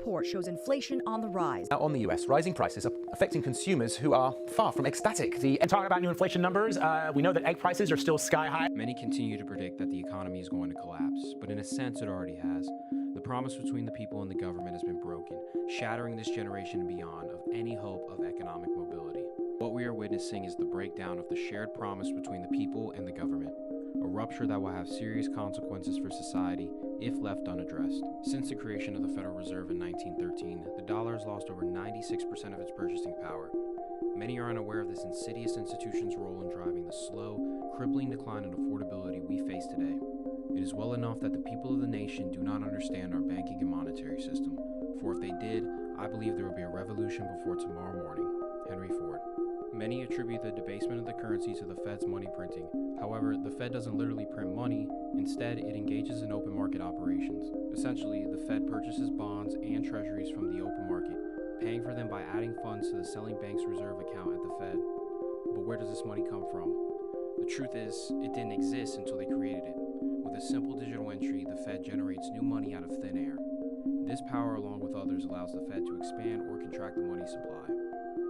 report shows inflation on the rise. Now on the US, rising prices are affecting consumers who are far from ecstatic. Talking about new inflation numbers, we know that egg prices are still sky high. Many continue to predict that the economy is going to collapse, but in a sense it already has. The promise between the people and the government has been broken, shattering this generation and beyond of any hope of economic mobility. What we are witnessing is the breakdown of the shared promise between the people and the government, a rupture that will have serious consequences for society if left unaddressed. Since the creation of the Federal Reserve in 1913, the dollar has lost over 96% of its purchasing power. Many are unaware of this insidious institution's role in driving the slow, crippling decline in affordability we face today. It is well enough that the people of the nation do not understand our banking and monetary system, for if they did, I believe there would be a revolution before tomorrow morning. Henry Ford. Many attribute the debasement of the currency to the Fed's money printing. However, the Fed doesn't literally print money. Instead, it engages in open market operations. Essentially, the Fed purchases bonds and treasuries from the open market, paying for them by adding funds to the selling bank's reserve account at the Fed. But where does this money come from? The truth is, it didn't exist until they created it. With a simple digital entry, the Fed generates new money out of thin air. This power, along with others, allows the Fed to expand or contract the money supply.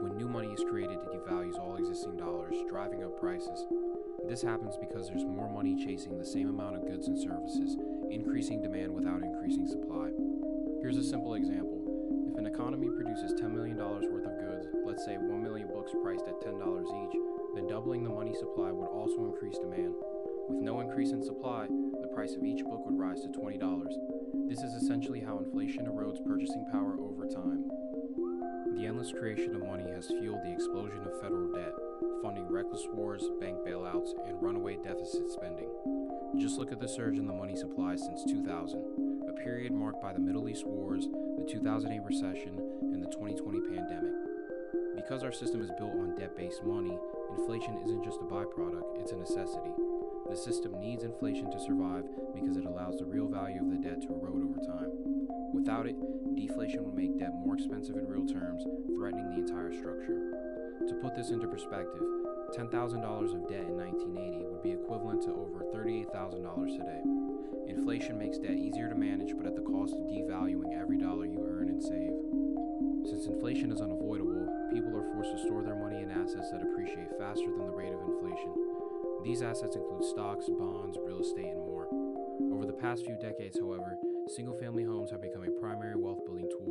When new money is created, it devalues all existing dollars, driving up prices. This happens because there's more money chasing the same amount of goods and services, increasing demand without increasing supply. Here's a simple example. If an economy produces $10 million worth of goods, let's say 1 million books priced at $10 each, then doubling the money supply would also increase demand. With no increase in supply, the price of each book would rise to $20. This is essentially how inflation erodes purchasing power over time. The endless creation of money has fueled the explosion of federal debt, funding reckless wars, bank bailouts, and runaway deficit spending. Just look at the surge in the money supply since 2000, a period marked by the Middle East wars, the 2008 recession, and the 2020 pandemic. Because our system is built on debt-based money, inflation isn't just a byproduct, it's a necessity. The system needs inflation to survive because it allows the real value of the debt to erode over time. Without it, deflation would make debt more expensive in real terms, threatening the entire structure. To put this into perspective, $10,000 of debt in 1980 would be equivalent to over $38,000 today. Inflation makes debt easier to manage, but at the cost of devaluing every dollar you earn and save. Since inflation is unavoidable, people are forced to store their money in assets that appreciate faster than the rate of inflation. These assets include stocks, bonds, real estate, and more. Over the past few decades, however, single-family homes have become a primary wealth-building tool